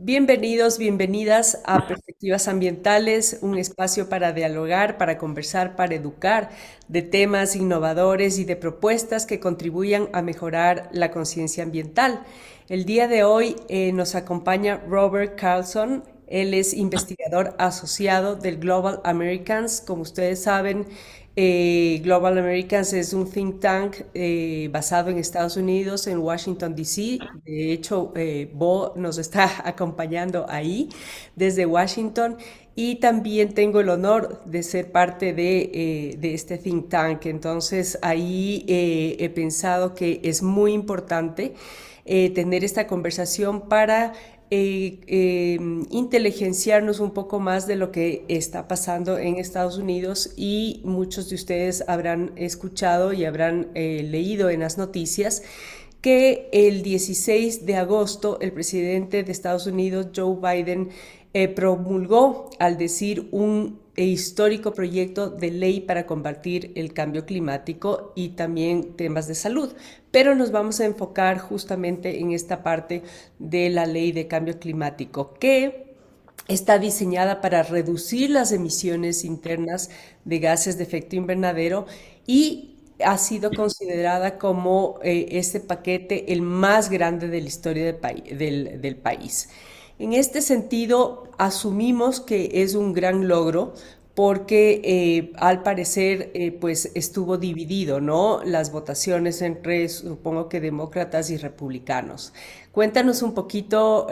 Bienvenidos, bienvenidas a Perspectivas Ambientales, un espacio para dialogar, para conversar, para educar de temas innovadores y de propuestas que contribuyan a mejorar la conciencia ambiental. El día de hoy nos acompaña Robert Carlson. Él es investigador asociado del Global Americans. Como ustedes saben, Global Americans es un think tank basado en Estados Unidos, en Washington, D.C. De hecho, Bo nos está acompañando ahí desde Washington y también tengo el honor de ser parte de este think tank. Entonces, ahí he pensado que es muy importante tener esta conversación para inteligenciarnos un poco más de lo que está pasando en Estados Unidos y muchos de ustedes habrán escuchado y habrán leído en las noticias que el 16 de agosto el presidente de Estados Unidos, Joe Biden, promulgó al decir un histórico proyecto de ley para combatir el cambio climático y también temas de salud. Pero nos vamos a enfocar justamente en esta parte de la ley de cambio climático, que está diseñada para reducir las emisiones internas de gases de efecto invernadero y ha sido considerada como este paquete el más grande de la historia del país. En este sentido, asumimos que es un gran logro porque al parecer pues estuvo dividido, ¿no? Las votaciones entre, supongo que demócratas y republicanos. Cuéntanos un poquito,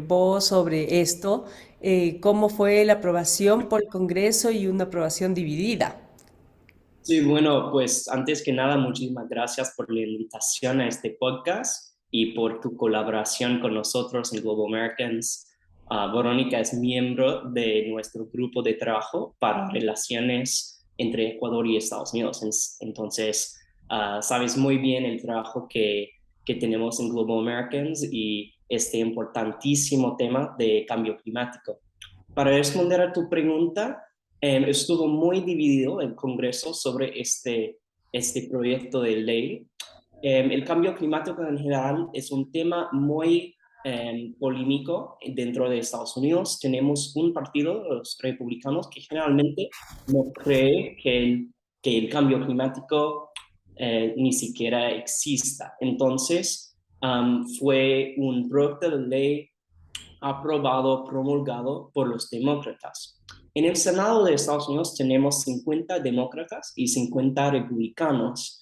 vos, sobre esto, cómo fue la aprobación por el Congreso y una aprobación dividida. Sí, bueno, pues antes que nada, muchísimas gracias por la invitación a este podcast y por tu colaboración con nosotros en Global Americans. Verónica es miembro de nuestro grupo de trabajo para relaciones entre Ecuador y Estados Unidos. Entonces, sabes muy bien el trabajo que tenemos en Global Americans y este importantísimo tema de cambio climático. Para responder a tu pregunta, estuvo muy dividido el Congreso sobre este proyecto de ley. El cambio climático en general es un tema muy polémico dentro de Estados Unidos. Tenemos un partido, los republicanos, que generalmente no cree que el cambio climático ni siquiera exista. Entonces, fue un proyecto de ley aprobado, promulgado por los demócratas. En el Senado de Estados Unidos tenemos 50 demócratas y 50 republicanos.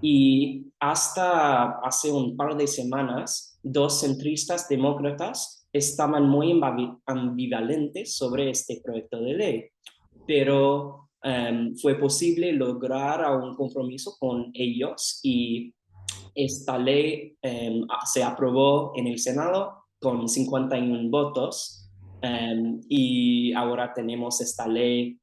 Y hasta hace un par de semanas, dos centristas demócratas estaban muy ambivalentes sobre este proyecto de ley. Pero fue posible lograr un compromiso con ellos y esta ley se aprobó en el Senado con 51 votos y ahora tenemos esta ley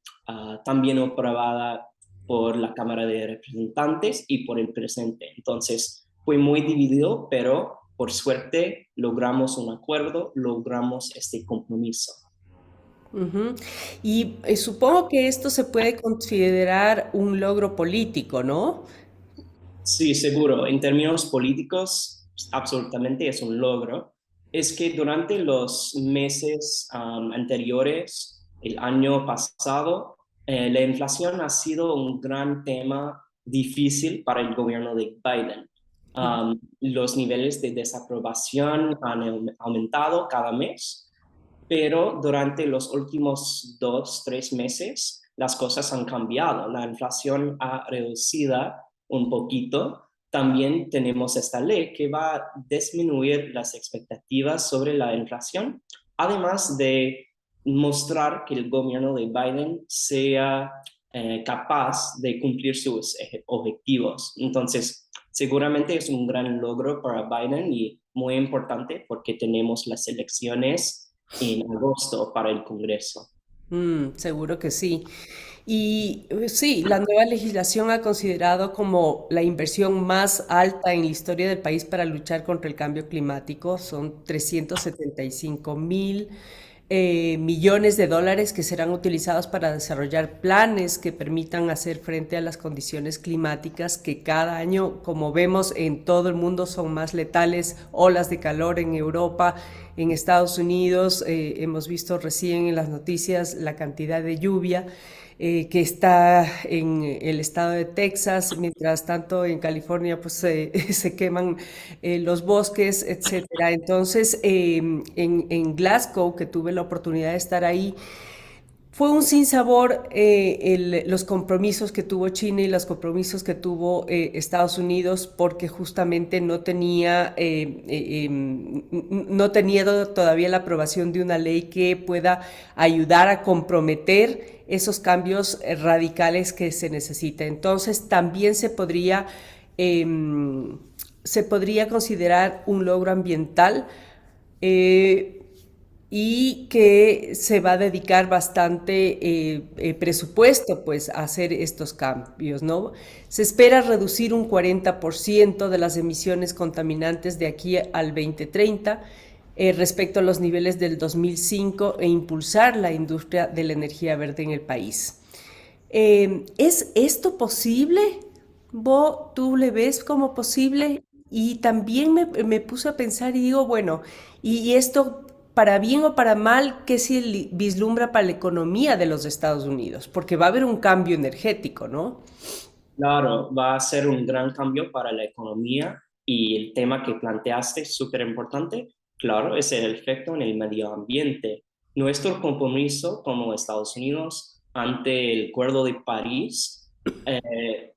también aprobada por la Cámara de Representantes y por el presidente. Entonces, fue muy dividido, pero por suerte logramos un acuerdo, logramos este compromiso. Ujú. Y supongo que esto se puede considerar un logro político, ¿no? Sí, seguro. En términos políticos, absolutamente es un logro. Es que durante los meses anteriores, el año pasado, la inflación ha sido un gran tema difícil para el gobierno de Biden. Los niveles de desaprobación han aumentado cada mes, pero durante los últimos 2, 3 meses las cosas han cambiado. La inflación ha reducido un poquito. También tenemos esta ley que va a disminuir las expectativas sobre la inflación, además de mostrar que el gobierno de Biden sea capaz de cumplir sus objetivos. Entonces, seguramente es un gran logro para Biden y muy importante porque tenemos las elecciones en agosto para el Congreso. Seguro que sí. Y sí, la nueva legislación ha considerado como la inversión más alta en la historia del país para luchar contra el cambio climático. Son 375.000 millones de dólares que serán utilizados para desarrollar planes que permitan hacer frente a las condiciones climáticas que cada año, como vemos en todo el mundo, son más letales, olas de calor en Europa, en Estados Unidos. Hemos visto recién en las noticias la cantidad de lluvia que está en el estado de Texas, mientras tanto en California pues se queman los bosques, etcétera. Entonces, en Glasgow, que tuve la oportunidad de estar ahí, fue un sinsabor los compromisos que tuvo China y los compromisos que tuvo Estados Unidos, porque justamente no tenía todavía la aprobación de una ley que pueda ayudar a comprometer esos cambios radicales que se necesita. Entonces también eh, se podría considerar un logro ambiental, eh, y que se va a dedicar bastante presupuesto pues a hacer estos cambios, ¿no? Se espera reducir un 40% de las emisiones contaminantes de aquí al 2030 respecto a los niveles del 2005 e impulsar la industria de la energía verde en el país. ¿Es esto posible? ¿Vos tú le ves como posible? Y también me puse a pensar y digo, bueno, y esto para bien o para mal, ¿qué se vislumbra para la economía de los Estados Unidos? Porque va a haber un cambio energético, ¿no? Claro, va a ser un gran cambio para la economía y el tema que planteaste es súper importante. Claro, es el efecto en el medio ambiente. Nuestro compromiso como Estados Unidos ante el Acuerdo de París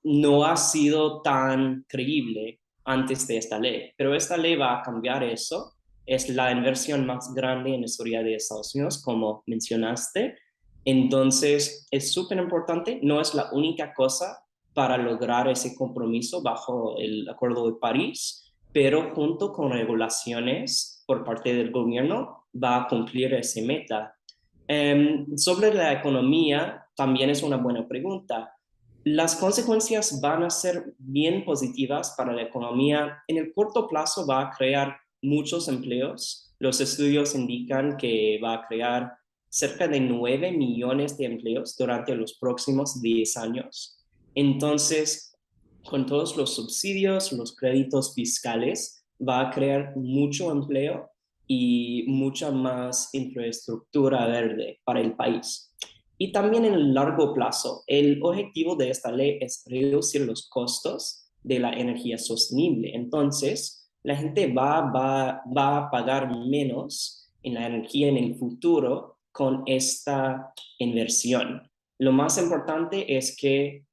no ha sido tan creíble antes de esta ley, pero esta ley va a cambiar eso. Es la inversión más grande en la historia de Estados Unidos, como mencionaste. Entonces, es súper importante, no es la única cosa para lograr ese compromiso bajo el Acuerdo de París, pero junto con regulaciones por parte del gobierno va a cumplir esa meta. Sobre la economía, también es una buena pregunta. Las consecuencias van a ser bien positivas para la economía. En el corto plazo va a crear muchos empleos. Los estudios indican que va a crear cerca de 9 millones de empleos durante los próximos 10 años. Entonces, con todos los subsidios, los créditos fiscales, va a crear mucho empleo y mucha más infraestructura verde para el país. Y también en el largo plazo, el objetivo de esta ley es reducir los costos de la energía sostenible. Entonces, la gente va a pagar menos en la energía en el futuro con esta inversión. Lo más importante es que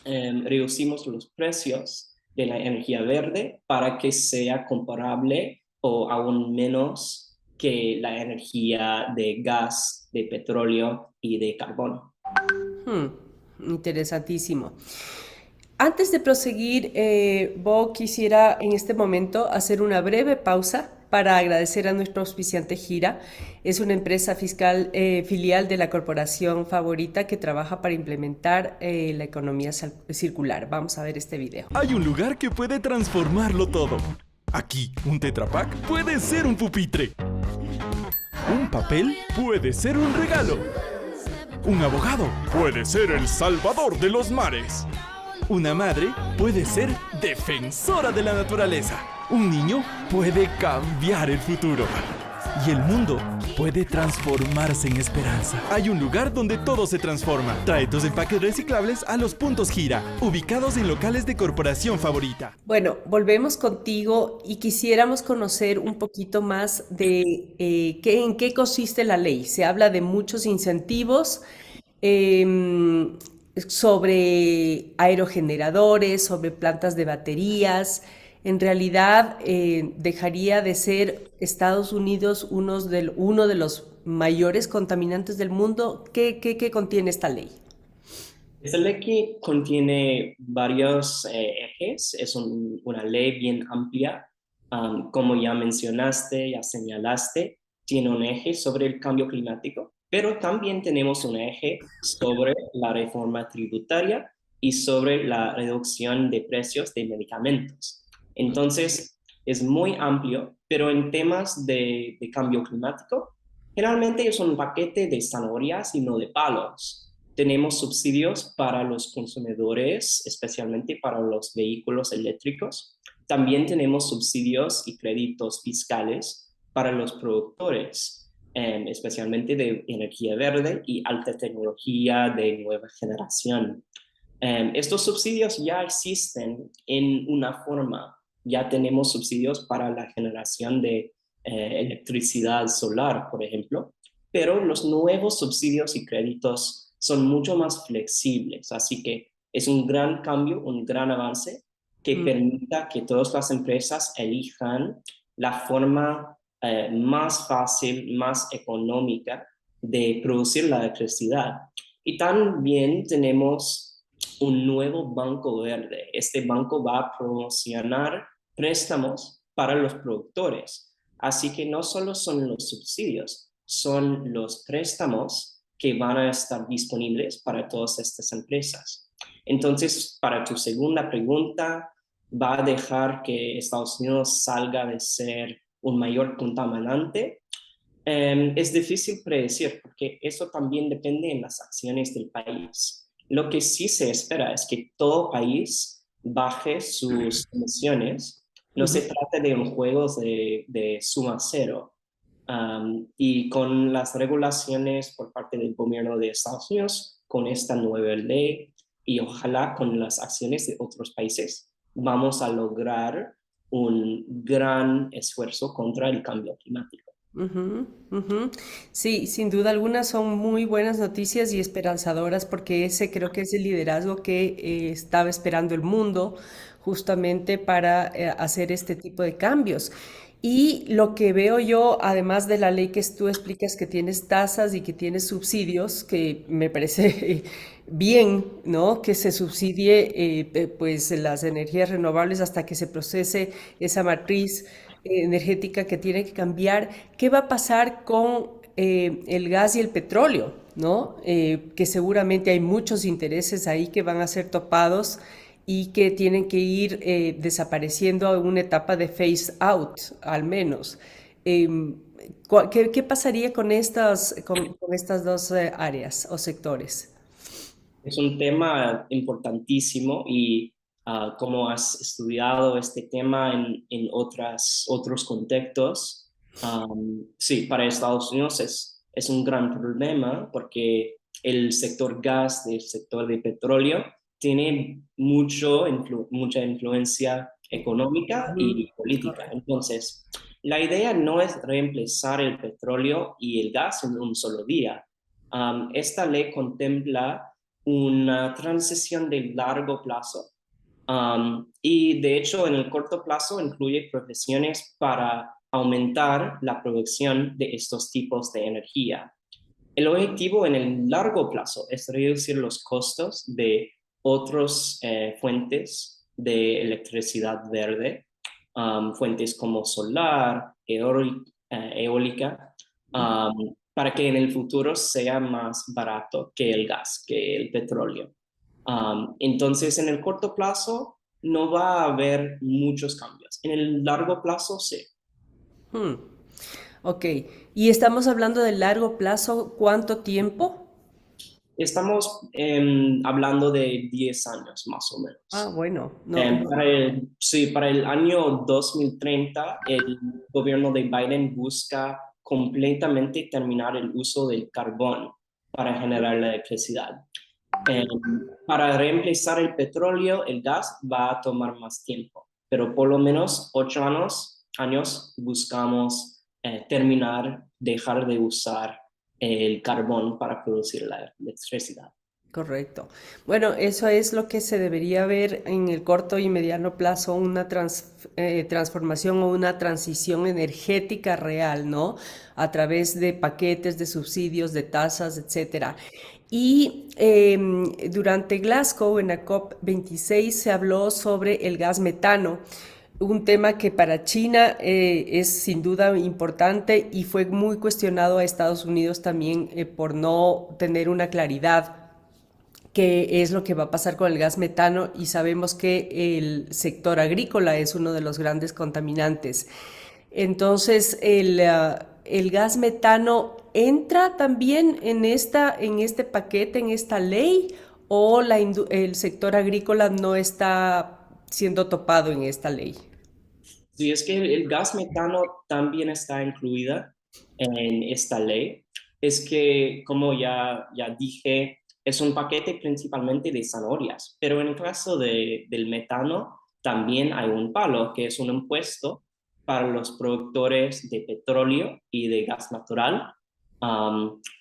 reducimos los precios de la energía verde para que sea comparable o aún menos que la energía de gas, de petróleo y de carbón. Hmm, interesantísimo. Antes de proseguir, Bo, quisiera en este momento hacer una breve pausa para agradecer a nuestro auspiciante Gira. Es una empresa fiscal filial de la corporación Favorita que trabaja para implementar la economía circular. Vamos a ver este video. Hay un lugar que puede transformarlo todo. Aquí, un Tetra Pak puede ser un pupitre. Un papel puede ser un regalo. Un abogado puede ser el salvador de los mares. Una madre puede ser defensora de la naturaleza. Un niño puede cambiar el futuro. Y el mundo puede transformarse en esperanza. Hay un lugar donde todo se transforma. Trae tus empaques reciclables a los puntos Gira, ubicados en locales de Corporación Favorita. Bueno, volvemos contigo y quisiéramos conocer un poquito más de en qué consiste la ley. Se habla de muchos incentivos sobre aerogeneradores, sobre plantas de baterías. En realidad, dejaría de ser Estados Unidos uno de los mayores contaminantes del mundo. ¿Qué contiene esta ley? Esta ley que contiene varios ejes, es una ley bien amplia. Como ya mencionaste, ya señalaste, tiene un eje sobre el cambio climático, pero también tenemos un eje sobre la reforma tributaria y sobre la reducción de precios de medicamentos. Entonces, es muy amplio, pero en temas de cambio climático, generalmente es un paquete de zanahorias y no de palos. Tenemos subsidios para los consumidores, especialmente para los vehículos eléctricos. También tenemos subsidios y créditos fiscales para los productores, especialmente de energía verde y alta tecnología de nueva generación. Estos subsidios ya existen en una forma. Ya tenemos subsidios para la generación de electricidad solar, por ejemplo, pero los nuevos subsidios y créditos son mucho más flexibles, así que es un gran cambio, un gran avance que permita que todas las empresas elijan la forma más fácil, más económica de producir la electricidad. Y también tenemos un nuevo banco verde. Este banco va a promocionar préstamos para los productores. Así que no solo son los subsidios, son los préstamos que van a estar disponibles para todas estas empresas. Entonces, para tu segunda pregunta, ¿va a dejar que Estados Unidos salga de ser un mayor contaminante? Es difícil predecir porque eso también depende de las acciones del país. Lo que sí se espera es que todo país baje sus emisiones. No se trata de un juego de suma cero. Y con las regulaciones por parte del gobierno de Estados Unidos, con esta nueva ley y ojalá con las acciones de otros países, vamos a lograr un gran esfuerzo contra el cambio climático. Ujú, ujú. Sí, sin duda alguna son muy buenas noticias y esperanzadoras porque ese creo que es el liderazgo que estaba esperando el mundo justamente para hacer este tipo de cambios. Y lo que veo yo, además de la ley que tú explicas que tienes tasas y que tienes subsidios, que me parece bien, ¿no? Que se subsidie pues las energías renovables hasta que se procese esa matriz energética que tiene que cambiar. ¿Qué va a pasar con el gas y el petróleo? ¿No? Que seguramente hay muchos intereses ahí que van a ser topados y que tienen que ir desapareciendo en una etapa de phase out, al menos. Em, ¿Qué pasaría con estas dos áreas o sectores? Es un tema importantísimo y como has estudiado este tema en otros contextos, sí, para Estados Unidos es un gran problema porque el sector gas, el sector de petróleo, tiene mucha influencia económica Ujú, y política. correcto. Entonces, la idea no es reemplazar el petróleo y el gas en un solo día. Esta ley contempla una transición de largo plazo. Y de hecho, en el corto plazo incluye profesiones para aumentar la producción de estos tipos de energía. El objetivo en el largo plazo es reducir los costos de otras fuentes de electricidad verde, fuentes como solar, eólica, para que en el futuro sea más barato que el gas, que el petróleo. Entonces, en el corto plazo no va a haber muchos cambios. En el largo plazo, sí. Hmm, ok, y estamos hablando de largo plazo, ¿cuánto tiempo? Estamos hablando de 10 años más o Ah, menos. bueno, no, Sí, para el año 2030, el gobierno de Biden busca completamente terminar el uso del carbón para generar la electricidad. Eh, para reemplazar el petróleo, el gas va a tomar más tiempo, pero por lo menos 8 años buscamos dejar de usar el carbón para producir la electricidad. correcto. Bueno, eso es lo que se debería ver en el corto y mediano plazo, una transformación o una transición energética real, ¿no? A través de paquetes de subsidios, de tasas, etcétera. Y durante Glasgow, en la COP26, se habló sobre el gas metano, un tema que para China es sin duda importante y fue muy cuestionado a Estados Unidos también por no tener una claridad qué es lo que va a pasar con el gas metano y sabemos que el sector agrícola es uno de los grandes contaminantes. Entonces, el gas metano entra también en este paquete, en esta ley, o el sector agrícola no está siendo topado en esta ley. Sí, es que el gas metano también está incluida en esta ley. Es que, como ya dije, es un paquete principalmente de zanahorias, pero en el caso del metano también hay un palo, que es un impuesto para los productores de petróleo y de gas natural,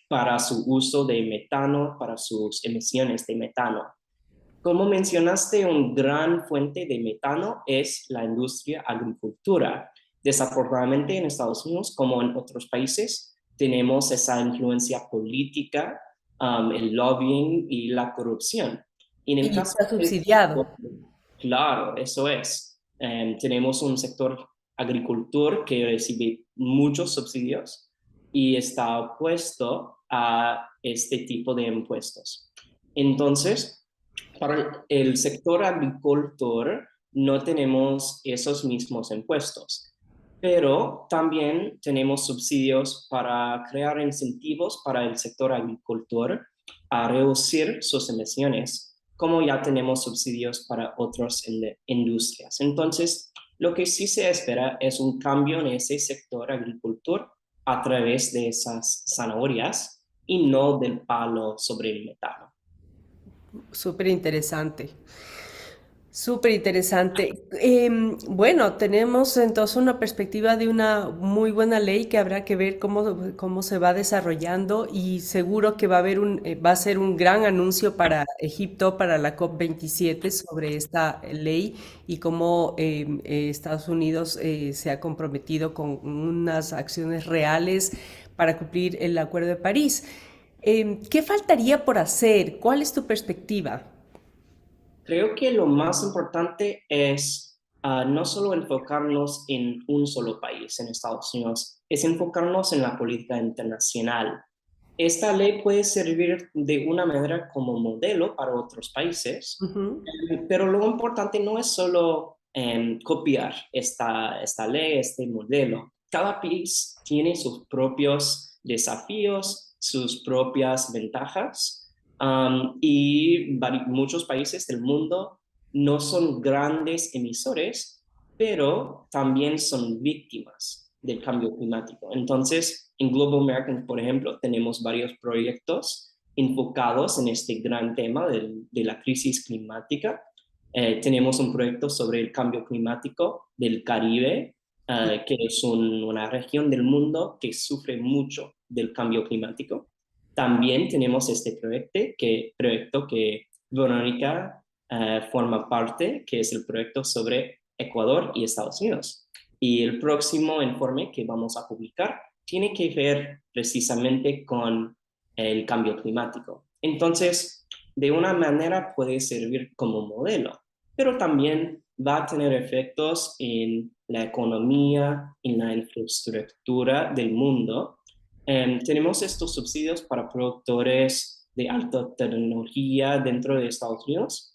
para su uso de metano, para sus emisiones de metano. Como mencionaste, una gran fuente de metano es la industria agricultura. Desafortunadamente en Estados Unidos, como en otros países, tenemos esa influencia política, el lobbying y la corrupción. Y en el Y caso está del subsidiado. claro, eso es. Tenemos un sector agricultor que recibe muchos subsidios y está opuesto a este tipo de impuestos. Entonces, para el sector agricultor no tenemos esos mismos impuestos, pero también tenemos subsidios para crear incentivos para el sector agricultor a reducir sus emisiones, como ya tenemos subsidios para otras industrias. Entonces, lo que sí se espera es un cambio en ese sector agricultor a través de esas zanahorias y no del palo sobre el metano. Súper interesante. Súper interesante. Bueno, tenemos entonces una perspectiva de una muy buena ley que habrá que ver cómo se va desarrollando y seguro que va a ser un gran anuncio para Egipto, para la COP27 sobre esta ley y cómo Estados Unidos se ha comprometido con unas acciones reales para cumplir el Acuerdo de París. ¿Qué faltaría por hacer? ¿Cuál es tu perspectiva? Creo que lo más importante es no solo enfocarnos en un solo país, en Estados Unidos, es enfocarnos en la política internacional. Esta ley puede servir de una manera como modelo para otros países, Ujú. pero lo importante no es solo copiar esta ley, este modelo. Cada país tiene sus propios desafíos, sus propias ventajas, y muchos países del mundo no son grandes emisores, pero también son víctimas del cambio climático. Entonces, en Global American, por ejemplo, tenemos varios proyectos enfocados en este gran tema de la crisis climática. Tenemos un proyecto sobre el cambio climático del Caribe, que es una región del mundo que sufre mucho del cambio climático. También tenemos este proyecto que Verónica forma parte, que es el proyecto sobre Ecuador y Estados Unidos. Y el próximo informe que vamos a publicar tiene que ver precisamente con el cambio climático. Entonces, de una manera puede servir como modelo, pero también va a tener efectos en la economía, en la infraestructura del mundo. Tenemos estos subsidios para productores de alta tecnología dentro de Estados Unidos.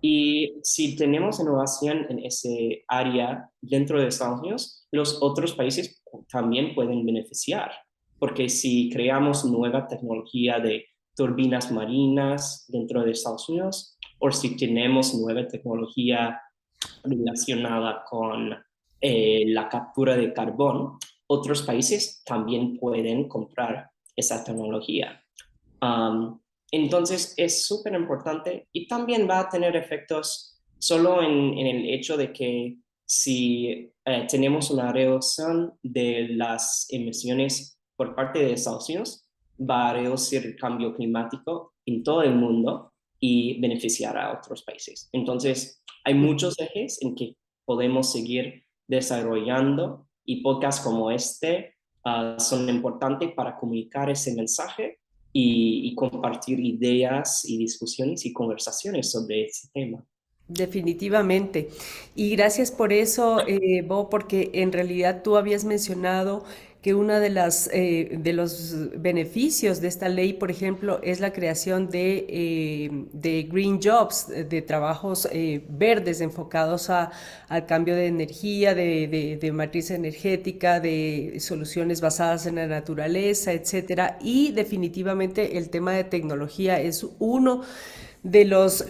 Y si tenemos innovación en ese área dentro de Estados Unidos, los otros países también pueden beneficiar, porque si creamos nueva tecnología de turbinas marinas dentro de Estados Unidos, o si tenemos nueva tecnología relacionada con la captura de carbón, otros países también pueden comprar esa tecnología. Um, entonces es súper importante y también va a tener efectos solo en el hecho de que si tenemos una reducción de las emisiones por parte de Estados Unidos, va a reducir el cambio climático en todo el mundo y beneficiar a otros países. Entonces, hay muchos ejes en que podemos seguir desarrollando y podcasts como este son importantes para comunicar ese mensaje y compartir ideas y discusiones y conversaciones sobre ese tema. Definitivamente. Y gracias por eso, Bo, porque en realidad tú habías mencionado que una de los beneficios de esta ley, por ejemplo, es la creación de green jobs, de trabajos verdes enfocados al cambio de energía, de matriz energética, de soluciones basadas en la naturaleza, etcétera. Y definitivamente el tema de tecnología es uno de los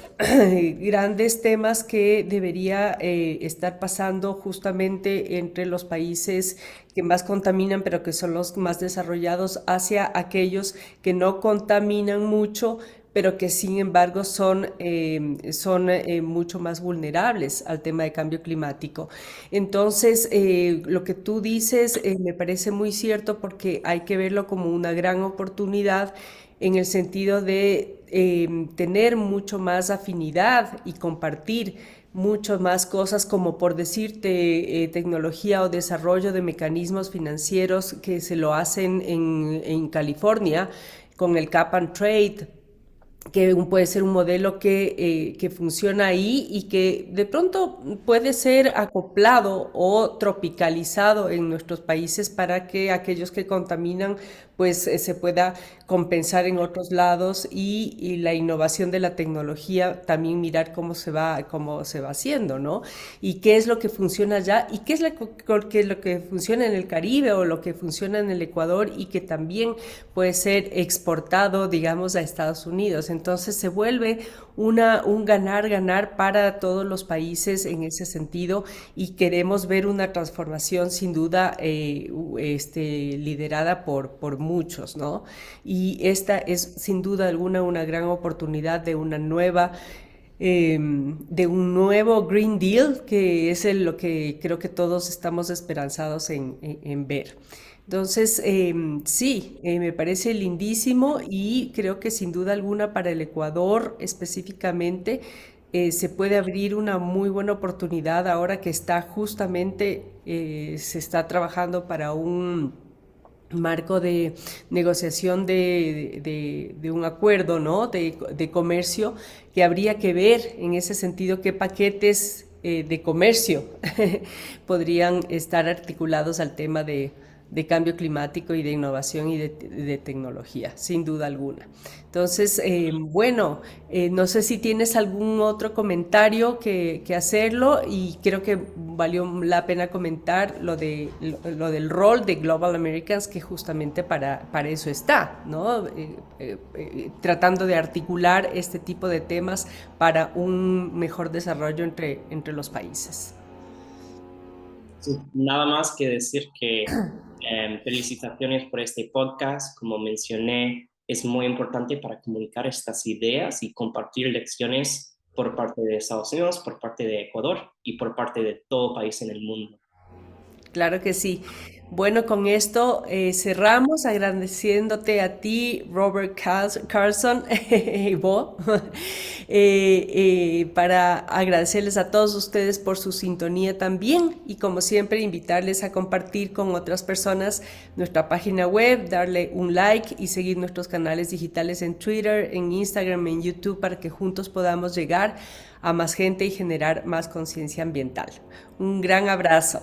grandes temas que debería estar pasando justamente entre los países que más contaminan, pero que son los más desarrollados, hacia aquellos que no contaminan mucho, pero que sin embargo son mucho más vulnerables al tema de cambio climático. Entonces, lo que tú dices me parece muy cierto porque hay que verlo como una gran oportunidad en el sentido de tener mucho más afinidad y compartir mucho más cosas como por decirte tecnología o desarrollo de mecanismos financieros que se lo hacen en California con el Cap and Trade, que puede ser un modelo que funciona ahí y que de pronto puede ser acoplado o tropicalizado en nuestros países para que aquellos que contaminan pues se pueda compensar en otros lados y la innovación de la tecnología también mirar cómo se va haciendo, ¿no? Y qué es lo que funciona allá y qué es lo que funciona en el Caribe o lo que funciona en el Ecuador y que también puede ser exportado, digamos, a Estados Unidos. Entonces se vuelve un ganar-ganar para todos los países en ese sentido y queremos ver una transformación sin duda liderada por muchos, ¿no? Y esta es sin duda alguna una gran oportunidad de un nuevo Green Deal, que es lo que creo que todos estamos esperanzados en ver. Entonces, sí, me parece lindísimo y creo que sin duda alguna para el Ecuador específicamente se puede abrir una muy buena oportunidad ahora que está justamente, se está trabajando para un marco de negociación de un acuerdo, ¿no? De comercio, que habría que ver en ese sentido qué paquetes de comercio podrían estar articulados al tema de cambio climático y de innovación y de tecnología, sin duda alguna. Entonces, bueno, no sé si tienes algún otro comentario que hacerlo y creo que valió la pena comentar lo del rol de Global Americans que justamente para eso está, ¿no? Tratando de articular este tipo de temas para un mejor desarrollo entre los países. Sí, nada más que decir que felicitaciones por este podcast. Como mencioné, es muy importante para comunicar estas ideas y compartir lecciones por parte de Estados Unidos, por parte de Ecuador y por parte de todo país en el mundo. Claro que sí. Bueno, con esto cerramos agradeciéndote a ti, Robert Carlson, y vos, para agradecerles a todos ustedes por su sintonía también y como siempre invitarles a compartir con otras personas nuestra página web, darle un like y seguir nuestros canales digitales en Twitter, en Instagram, en YouTube para que juntos podamos llegar a más gente y generar más conciencia ambiental. Un gran abrazo.